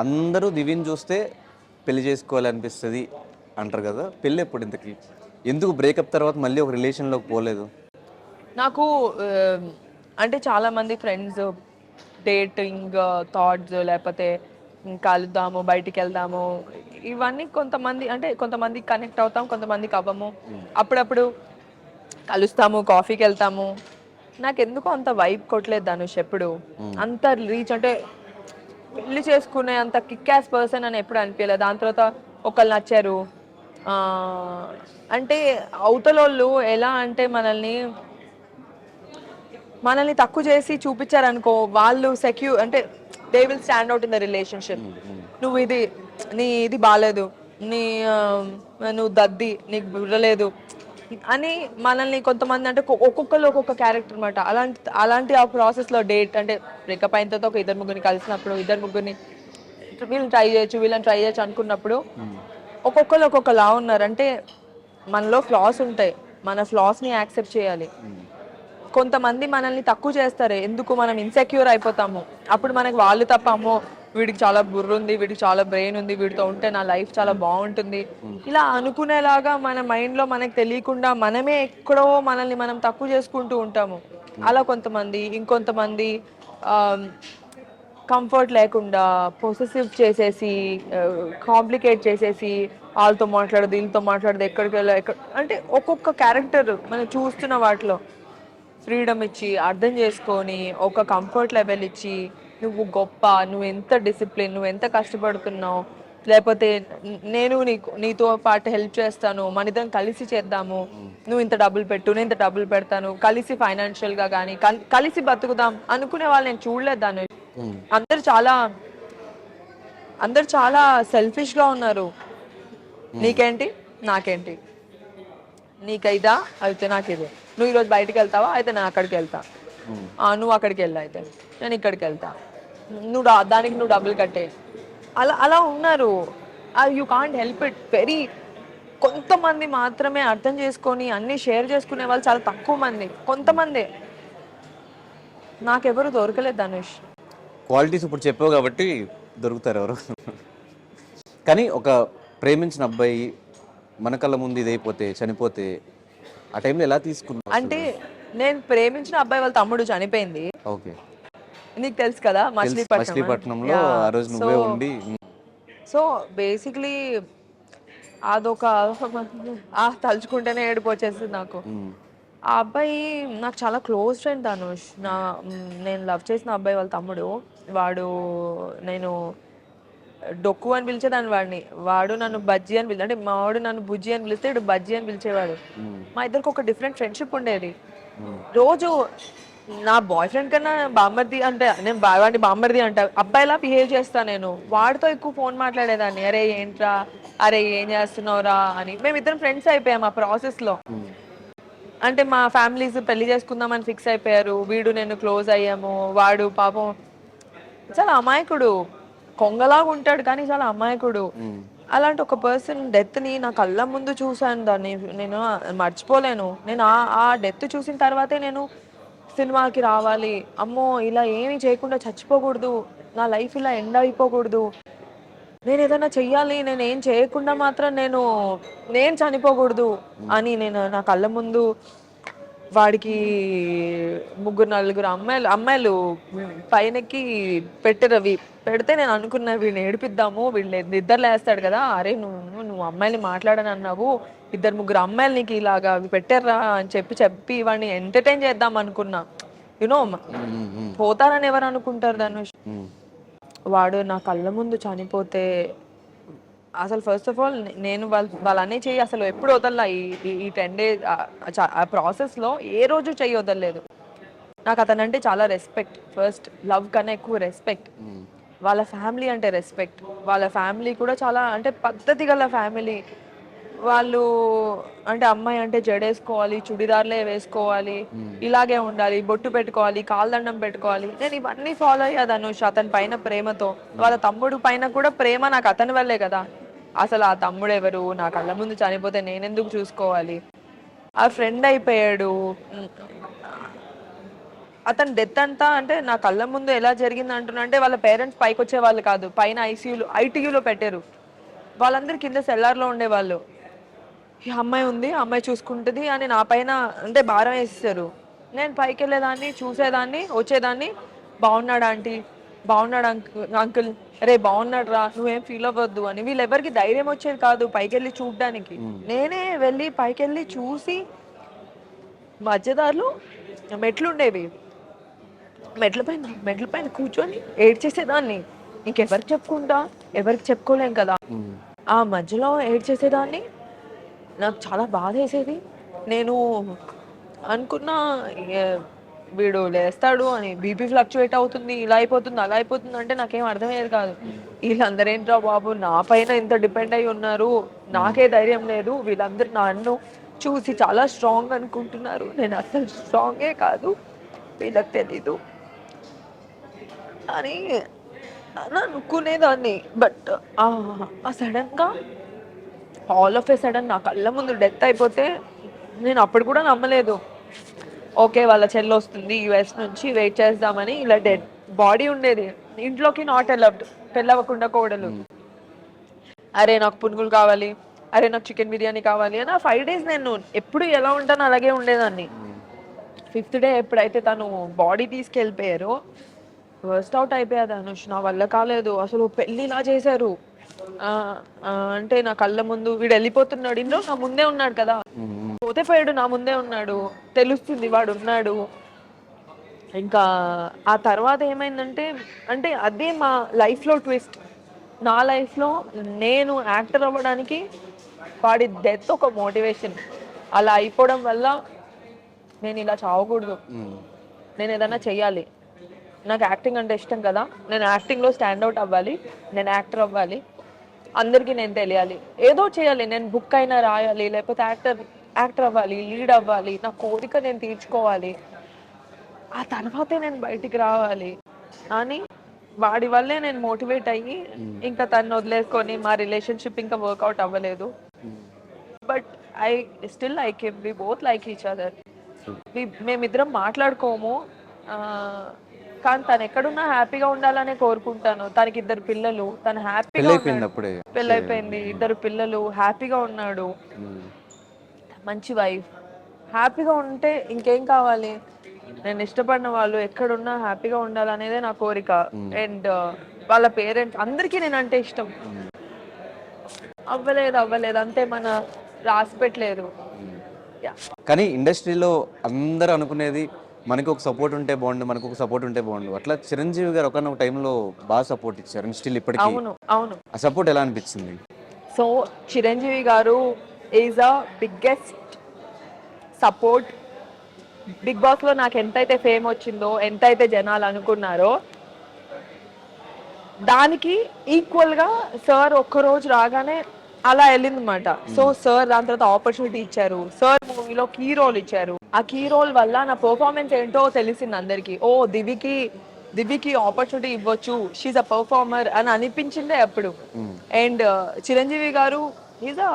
అందరూ దివ్యని చూస్తే పెళ్లి చేసుకోవాలనిపిస్తుంది అంటారు కదా, పెళ్ళి ఎప్పుడు ఇంతకి? ఎందుకు బ్రేకప్ తర్వాత మళ్ళీ ఒక రిలేషన్లోకి పోలేదు? నాకు అంటే చాలా మంది ఫ్రెండ్స్ డేటింగ్ థాట్స్ లేకపోతే కలుద్దాము బయటికి వెళ్దాము ఇవన్నీ కొంతమంది అంటే కొంతమంది కనెక్ట్ అవుతాం కొంతమందికి అవ్వము. అప్పుడప్పుడు కలుస్తాము కాఫీకి వెళ్తాము. నాకు ఎందుకో అంత వైబ్ కొట్టలేదు ధనుష్ ఎప్పుడు. అంత రీచ్ అంటే పెళ్లి చేసుకునే అంత కిక్ యాస్ పర్సన్ అని ఎప్పుడు అనిపించలేదు. దాని తర్వాత ఒకళ్ళు నచ్చారు. ఆ, అంటే అవతలోళ్ళు ఎలా అంటే మనల్ని తక్కువ చేసి చూపించారనుకో వాళ్ళు సెక్యూర్ అంటే they will stand out in the relationship. నువ్వు ఇది బాగాలేదు, నీ నువ్వు దద్ది, నీకు బుర్రలేదు అని మనల్ని కొంతమంది అంటే ఒక్కొక్కరు ఒక్కొక్క క్యారెక్టర్ అనమాట. అలాంటి ఆ ప్రాసెస్లో డేట్ అంటే బ్రేకప్ అయిన తర్వాత ఒక ఇద్దరు ముగ్గురిని కలిసినప్పుడు ఇద్దరు ముగ్గురిని వీళ్ళని ట్రై చేయొచ్చు అనుకున్నప్పుడు ఒక్కొక్కరు ఒక్కొక్కలా ఉన్నారు. అంటే మనలో ఫ్లాస్ ఉంటాయి, మన ఫ్లాస్ని యాక్సెప్ట్ చేయాలి. కొంతమంది మనల్ని తక్కువ చేస్తారు, ఎందుకు మనం ఇన్సెక్యూర్ అయిపోతాము. అప్పుడు మనకి వాళ్ళు తప్ప అమ్మో వీడికి చాలా బుర్ర ఉంది, వీడికి చాలా బ్రెయిన్ ఉంది, వీడితో ఉంటే నా లైఫ్ చాలా బాగుంటుంది ఇలా అనుకునేలాగా మన మైండ్లో మనకు తెలియకుండా మనమే ఎక్కడో మనల్ని మనం తక్కువ చేసుకుంటూ ఉంటాము. అలా కొంతమంది. ఇంకొంతమంది కంఫర్ట్ లేకుండా పొసెసివ్ చేసేసి కాంప్లికేట్ చేసేసి వాళ్ళతో మాట్లాడదు వీళ్ళతో మాట్లాడదు ఎక్కడికి వెళ్ళా అంటే ఒక్కొక్క క్యారెక్టర్ మనం చూస్తున్న వాటిలో ఫ్రీడమ్ ఇచ్చి అర్థం చేసుకొని ఒక కంఫర్ట్ లెవెల్ ఇచ్చి నువ్వు గొప్ప, నువ్వు ఎంత డిసిప్లిన్, నువ్వు ఎంత కష్టపడుతున్నావు, లేకపోతే నేను నీతో పాటు హెల్ప్ చేస్తాను, మన ఇద్దరం కలిసి చేద్దాము, నువ్వు ఇంత డబ్బులు పెట్టు నేను ఇంత డబ్బులు పెడతాను, కలిసి ఫైనాన్షియల్గా కానీ కలిసి బతుకుదాం అనుకునే వాళ్ళు నేను చూడలేదు దాన్ని. అందరు చాలా సెల్ఫిష్గా ఉన్నారు. నీకేంటి నాకేంటి, నీకైదా అయితే నాకు ఇదే, నువ్వు ఈరోజు బయటకు వెళ్తావా అయితే నేను అక్కడికి వెళ్తా, నువ్వు అక్కడికి వెళ్తా అయితే నేను ఇక్కడికి వెళ్తా, దానికి నువ్వు డబ్బులు కట్టే. అలా అలా ఉన్నారు. You can't help it. కొంతమంది మాత్రమే అర్థం చేసుకొని అన్ని షేర్ చేసుకునే వాళ్ళు చాలా తక్కువ మంది, కొంతమంది. నాకెవరు దొరకలేదు ధనుష్. క్వాలిటీస్ ఇప్పుడు చెప్పావు కాబట్టి దొరుకుతారు ఎవరు. కానీ ఒక ప్రేమించిన అబ్బాయి మన కళ్ళ ముందు ఇదైపోతే చనిపోతే ఆ టైంలో ఎలా తీసుకున్నావు? అంటే నేను ప్రేమించిన అబ్బాయి వాళ్ళ తమ్ముడు చనిపోయింది. ఓకే, నీకు తెలుసు కదా మచిలీపట్నంలో ఆ రోజు నువ్వే ఉండి. సో బేసిక్లీ అదొక తలుచుకుంటేనే ఏడుపు వచ్చేసింది నాకు. ఆ అబ్బాయి నాకు చాలా క్లోజ్ ఫ్రెండ్ ధనుష్. నేను లవ్ చేసిన అబ్బాయి వాళ్ళ తమ్ముడు. నేను డొక్కు అని పిలిచేదాన్ని వాడిని. వాడు నన్ను బజ్జీ అని అంటే మా వాడు నన్ను బుజ్జి అని పిలిస్తే ఇడు బజ్జీ అని పిలిచేవాడు. మా ఇద్దరికి ఒక డిఫరెంట్ ఫ్రెండ్షిప్ ఉండేది. రోజు నా బాయ్ ఫ్రెండ్ కన్నా బామ్మర్ది అంటే నేను వాడిని బామ్మర్ది అంటా అబ్బాయిలా బిహేవ్ చేస్తా. నేను వాడితో ఎక్కువ ఫోన్ మాట్లాడేదాన్ని. అరే ఏంట్రా, అరే ఏం చేస్తున్నావురా అని. మేమిద్దరం ఫ్రెండ్స్ అయిపోయాం ఆ ప్రాసెస్లో. అంటే మా ఫ్యామిలీస్ పెళ్లి చేసుకుందామని ఫిక్స్ అయిపోయారు. వీడు నేను క్లోజ్ అయ్యాము. వాడు పాపం చాలా అమాయకుడు, కొంగలాగా ఉంటాడు కానీ చాలా అమాయకుడు. అలాంటి ఒక పర్సన్ డెత్ని నా కళ్ళ ముందు చూశాను. దాన్ని నేను మర్చిపోలేను. నేను ఆ డెత్ చూసిన తర్వాతే నేను సినిమాకి రావాలి, అమ్మో ఇలా ఏమీ చేయకుండా చచ్చిపోకూడదు, నా లైఫ్ ఇలా ఎండ్ అయిపోకూడదు, నేను ఏదైనా చెయ్యాలి, నేను ఏం చేయకుండా మాత్రం నేను చనిపోకూడదు అని నేను నా కళ్ళ ముందు వాడికి 3-4 అమ్మాయిలు పైనకి పెట్టరు. పెడితే నేను అనుకున్నా వీడిని ఏడిపిద్దాము, వీళ్ళు నిద్రలేస్తాడు కదా, అరే నువ్వు అమ్మాయిని మాట్లాడని అన్నావు, 2-3 అమ్మాయిలు నీకు ఇలాగా పెట్టారా అని చెప్పి వాడిని ఎంటర్టైన్ చేద్దాం అనుకున్నా. యునో పోతారని ఎవరు అనుకుంటారు ధనుష్. వాడు నా కళ్ళ ముందు చనిపోతే అసలు ఫస్ట్ ఆఫ్ ఆల్ నేను వాళ్ళనే చెయ్యి అసలు ఎప్పుడు వదల్లా. ఈ 10 days ఆ ప్రాసెస్లో ఏ రోజు చెయ్యి వదలలేదు. నాకు అతనంటే చాలా రెస్పెక్ట్. ఫస్ట్ లవ్ కన్నా ఎక్కువ రెస్పెక్ట్. వాళ్ళ ఫ్యామిలీ అంటే రెస్పెక్ట్. వాళ్ళ ఫ్యామిలీ కూడా చాలా అంటే పద్ధతి గల ఫ్యామిలీ. వాళ్ళు అంటే అమ్మాయి అంటే జడేసుకోవాలి, చుడిదార్లే వేసుకోవాలి, ఇలాగే ఉండాలి, బొట్టు పెట్టుకోవాలి, కాల్దండం పెట్టుకోవాలి. నేను ఇవన్నీ ఫాలో అయ్యా ధనుష్ అతని పైన ప్రేమతో. వాళ్ళ తమ్ముడు పైన కూడా ప్రేమ నాకు అతని వల్లే కదా. అసలు ఆ తమ్ముడు ఎవరు, నా కళ్ళ ముందు చనిపోతే నేనెందుకు చూసుకోవాలి. ఆ ఫ్రెండ్ అయిపోయాడు. అతని డెత్ అంతా అంటే నా కళ్ళ ముందు ఎలా జరిగింది అంటున్నా అంటే వాళ్ళ పేరెంట్స్ పైకి వచ్చే వాళ్ళు కాదు, పైన ఐటీయూలో పెట్టారు. వాళ్ళందరూ కింద సెల్లార్లో ఉండేవాళ్ళు. ఈ అమ్మాయి ఉంది, ఆ అమ్మాయి చూసుకుంటుంది అని నా పైన అంటే భారం వేసేసారు. నేను పైకి వెళ్ళేదాన్ని, చూసేదాన్ని, వచ్చేదాన్ని. బాగున్నాడు ఆంటీ, బాగున్నాడు అంకుల్, రే బాగున్నాడు రా, నువ్వేం ఫీల్ అవ్వద్దు అని. వీళ్ళెవరికి ధైర్యం వచ్చేది కాదు పైకి వెళ్ళి చూడడానికి. నేనే వెళ్ళి పైకి వెళ్ళి చూసి మధ్యదారులు మెట్లు ఉండేవి, మెట్ల పైన కూర్చొని ఏడ్చేసేదాన్ని. ఇంకెవరికి చెప్పుకుంటా, ఎవరికి చెప్పుకోలేం కదా. ఆ మధ్యలో ఏడ్చేసేదాన్ని. నాకు చాలా బాధ వేసేది. నేను అనుకున్నా వీడు లేస్తాడు అని, బీపీ ఫ్లక్చువేట్ అవుతుంది, ఇలా అయిపోతుంది అలా అయిపోతుంది అంటే నాకేం అర్థమయ్యేది కాదు. వీళ్ళందరూ ఏంట్రా బాబు నా పైన ఇంత డిపెండ్ అయి ఉన్నారు, నాకే ధైర్యం లేదు, వీళ్ళందరూ నన్ను చూసి చాలా స్ట్రాంగ్ అనుకుంటున్నారు, నేను అసలు స్ట్రాంగే కాదు, వీళ్ళకి తెలీదు అని అనుకునేదాన్ని. బట్ సడన్గా ఆల్ ఆఫ్ ఏ సడన్ నా కళ్ళ ముందు డెత్ అయిపోతే నేను అప్పుడు కూడా నమ్మలేదు. ఓకే వాళ్ళ చెల్లి వస్తుంది యుఎస్ నుంచి, వెయిట్ చేద్దామని. ఇలా డెడ్ బాడీ ఉండేది ఇంట్లోకి, నాట్ అలౌడ్, పెళ్ళవకుండా కోడలు. అరే నాకు పునుగులు కావాలి, అరే నాకు చికెన్ బిర్యానీ కావాలి అని. ఆ 5 days నేను ఎప్పుడు ఎలా ఉంటానో అలాగే ఉండేదాన్ని. 5th day ఎప్పుడైతే తను బాడీ తీసుకెళ్ళిపోయారో వర్స్ట్ అవుట్ అయిపోయాది అనుష్. నా వల్ల కాలేదు అసలు. పెళ్ళి ఇలా చేశారు అంటే నా కళ్ళ ముందు వీడు వెళ్ళిపోతున్నాడు, ఇంట్లో నా ముందే ఉన్నాడు కదా, పోతే పోయాడు, నా ముందే ఉన్నాడు, తెలుస్తుంది వాడు ఉన్నాడు. ఇంకా ఆ తర్వాత ఏమైందంటే, అంటే అదే మా లైఫ్లో ట్విస్ట్. నా లైఫ్లో నేను యాక్టర్ అవ్వడానికి వాడి డెత్ ఒక మోటివేషన్. అలా అయిపోవడం వల్ల నేను ఇలా చావకూడదు, నేను ఏదైనా చెయ్యాలి, నాకు యాక్టింగ్ అంటే ఇష్టం కదా, నేను యాక్టింగ్లో స్టాండ్అవుట్ అవ్వాలి, నేను యాక్టర్ అవ్వాలి, అందరికీ నేను తెలియాలి, ఏదో చేయాలి, నేను బుక్ అయినా రాయాలి, లేకపోతే యాక్టర్ అవ్వాలి, లీడ్ అవ్వాలి, నా కోరిక నేను తీర్చుకోవాలి, ఆ తర్వాతే నేను బయటికి రావాలి అని వాడి వల్లే నేను మోటివేట్ అయ్యి ఇంకా తను వదిలేసుకొని మా రిలేషన్షిప్ ఇంకా వర్కౌట్ అవ్వలేదు. But I came we both like each other. మేమిద్దరం మాట్లాడుకోము, కానీ తను ఎక్కడున్నా హ్యాపీగా ఉండాలనే కోరుకుంటాను. తనకి 2 పిల్లలు, తను హ్యాపీగా పెళ్ళైపోయింది, 2 పిల్లలు, హ్యాపీగా ఉన్నాడు, మంచి వైఫ్, హ్యాపీగా ఉంటే ఇంకేం కావాలి. నేను ఇష్టపడిన వాళ్ళు ఎక్కడున్నా హ్యాపీగా ఉండాలనేదే నా కోరిక. అండ్ వాళ్ళ పేరెంట్స్ అందరికీ నేనంటే ఇష్టం. అవ్వలేదు అంతే, మన రాసి పెట్టలేదు. కానీ ఇండస్ట్రీలో అందరూ అనుకునేది మనకు ఒక సపోర్ట్ ఉంటే బాగుండు, అట్లా చిరంజీవి గారు ఒకనొక టైంలో బాగా సపోర్ట్ ఇచ్చారు, స్టిల్ ఇప్పటికీ. అవును. ఆ సపోర్ట్ ఎలా అనిపించింది? So Chiranjeevi garu is a biggest support. Bigg Boss లో నాకు ఎంతైతే ఫేమ్ వచ్చిందో, ఎంతైతే జనాలు అనుకున్నారో, దానికి ఈక్వల్ గా సార్ ఒక్కరోజు రాగానే అలా వెళ్ళిందన్నమాట. సో సార్ దాని తర్వాత ఆపర్చునిటీ ఇచ్చారు, సార్ మూవీలో కీ రోల్ ఇచ్చారు. ఆ కీ రోల్ వల్ల నా పర్ఫార్మెన్స్ ఏంటో తెలిసింది అందరికి. ఓ దివికి ఆపర్చునిటీ ఇవ్వచ్చు, షీఈ్ అ పర్ఫార్మర్ అని అనిపించిందే అప్పుడు. And Chiranjeevi garu is a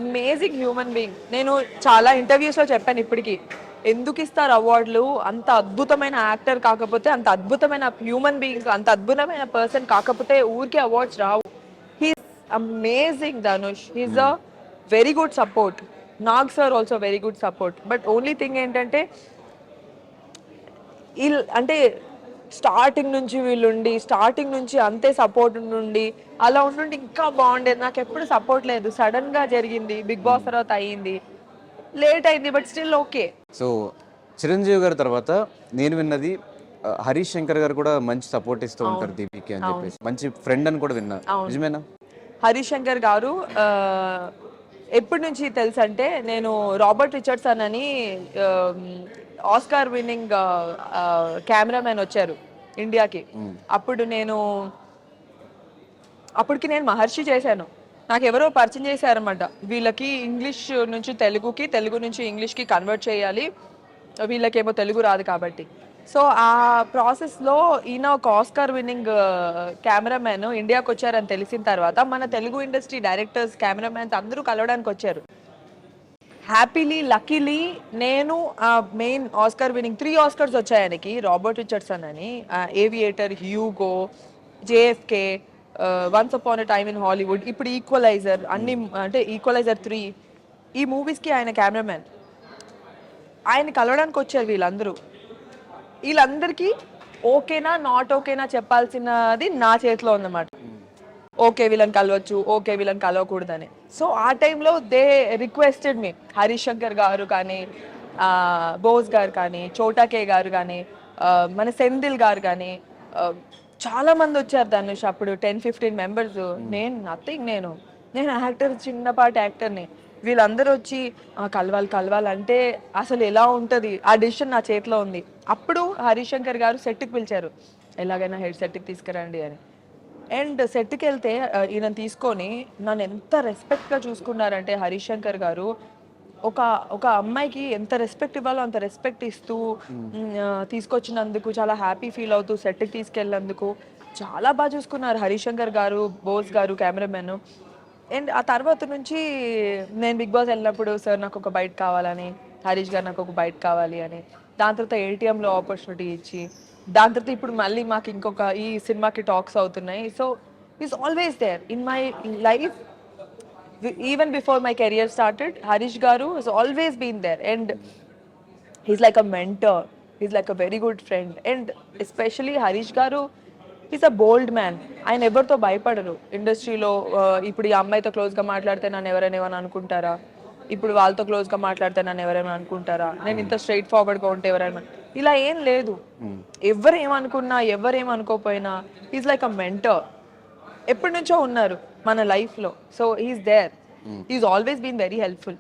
amazing human being. నేను చాలా ఇంటర్వ్యూస్ లో చెప్పాను ఇప్పటికి, ఎందుకు ఇస్తారు అవార్డులు, అంత అద్భుతమైన యాక్టర్ కాకపోతే, అంత అద్భుతమైన హ్యూమన్ బీయింగ్, అంత అద్భుతమైన పర్సన్ కాకపోతే ఊరికే awards Rao. He's amazing Dhanush, he's a very good support. Nag sir also very good support. But only thing ఏంటంటే, అంటే స్టార్టింగ్ నుంచి అంతే సపోర్ట్ నుండి అలా ఉండి ఇంకా బాగుండేది. నాకు ఎప్పుడు సపోర్ట్ లేదు, సడన్ గా జరిగింది, బిగ్ బాస్ తర్వాత అయ్యింది, లేట్ అయింది, but still okay. So Chiranjeevi గారి తర్వాత నేను విన్నది హరీష్ శంకర్ గారు కూడా మంచి సపోర్ట్ ఇస్తూ ఉంటారు దీపికి అని చెప్పేసి, మంచి ఫ్రెండ్ అని కూడా విన్నా, నిజమేనా? హరీష్ శంకర్ గారు ఎప్పటి నుంచి తెలుసు అంటే, నేను రాబర్ట్ రిచర్డ్సన్ అని ఆస్కార్ విన్నింగ్ కెమెరామెన్ వచ్చారు ఇండియాకి. అప్పటికి నేను మహర్షి చేశాను. నాకు ఎవరో పరిచయం చేశారన్నమాట, వీళ్ళకి ఇంగ్లీష్ నుంచి తెలుగుకి, తెలుగు నుంచి ఇంగ్లీష్కి కన్వర్ట్ చేయాలి, వీళ్ళకేమో తెలుగు రాదు కాబట్టి. సో ఆ ప్రాసెస్లో ఈయన ఒక ఆస్కార్ విన్నింగ్ కెమెరామెన్ ఇండియాకి వచ్చారని తెలిసిన తర్వాత మన తెలుగు ఇండస్ట్రీ డైరెక్టర్స్, కెమెరామెన్స్ అందరూ కలవడానికి వచ్చారు. హ్యాపీలీ లక్కీలీ నేను మెయిన్ ఆస్కార్ వినింగ్ 3 ఆస్కర్స్ వచ్చాయి ఆయనకి. రాబర్ట్ రిచర్డ్సన్ అని, aviator, Hugo, JFK, once upon a time in Hollywood, ఇప్పుడు ఈక్వలైజర్, అన్ని అంటే ఈక్వలైజర్ 3 ఈ మూవీస్కి ఆయన కెమెరామెన్. ఆయన కలవడానికి వచ్చారు వీళ్ళందరికీ ఓకేనా నాట్ ఓకేనా చెప్పాల్సినది నా చేతిలో ఉందన్నమాట. ఓకే వీళ్ళని కలవచ్చు, ఓకే వీళ్ళని కలవకూడదని. సో ఆ టైంలో దే రిక్వెస్టెడ్ మీ, హరీష్ శంకర్ గారు కానీ, బోస్ గారు కానీ, చోటాకే గారు కానీ, మన సెంధిల్ గారు కానీ, చాలా మంది వచ్చారు ధనుష్. అప్పుడు 10-15 మెంబర్స్. నేను నథింగ్, నేను యాక్టర్, చిన్నపాటి యాక్టర్ని. వీళ్ళందరూ వచ్చి కలవాలంటే అసలు ఎలా ఉంటుంది, ఆ డిసిషన్ నా చేతిలో ఉంది. అప్పుడు హరీష్ శంకర్ గారు సెట్కి పిలిచారు, ఎలాగైనా హెడ్ సెట్కి తీసుకురండి అని. అండ్ సెట్కి వెళ్తే ఈయన తీసుకొని నన్ను ఎంత రెస్పెక్ట్గా చూసుకున్నారంటే హరీష్ శంకర్ గారు, ఒక అమ్మాయికి ఎంత రెస్పెక్ట్ ఇవ్వాలో అంత రెస్పెక్ట్ ఇస్తూ తీసుకొచ్చినందుకు చాలా హ్యాపీ ఫీల్ అవుతూ సెట్కి తీసుకెళ్ళినందుకు చాలా బాగా చూసుకున్నారు హరీష్ శంకర్ గారు, బోస్ గారు కెమెరామెన్. అండ్ ఆ తర్వాత నుంచి నేను బిగ్ బాస్ వెళ్ళినప్పుడు సార్ నాకు ఒక బైట్ కావాలని, హరీష్ గారు నాకు ఒక బైట్ కావాలి అని, దాని తర్వాత ఏటీఎంలో ఆపర్చునిటీ ఇచ్చి, దాని తర్వాత ఇప్పుడు మళ్ళీ మాకు ఇంకొక ఈ సినిమాకి టాక్స్ అవుతున్నాయి. So is always there in my life. Even before my career started, Harish garu has always been there and he's like a mentor, he's like a very good friend. And especially Harish గారు ఈజ్ అ బోల్డ్ మ్యాన్. ఆయన ఎవరితో భయపడరు ఇండస్ట్రీలో. ఇప్పుడు ఈ అమ్మాయితో క్లోజ్గా మాట్లాడితే నన్ను ఎవరైనా ఏమైనా అనుకుంటారా, ఇప్పుడు వాళ్ళతో క్లోజ్గా మాట్లాడితే నన్ను ఎవరైనా అనుకుంటారా, నేను ఇంత స్ట్రైట్ ఫార్వర్డ్గా ఉంటే ఎవరైనా, ఇలా ఏం లేదు. ఎవరు ఏమనుకున్నా ఎవరేమనుకోపోయినా ఈజ్ లైక్ అ మెంటర్. ఎప్పటి నుంచో ఉన్నారు మన లైఫ్లో. So he's there, he's always been very helpful.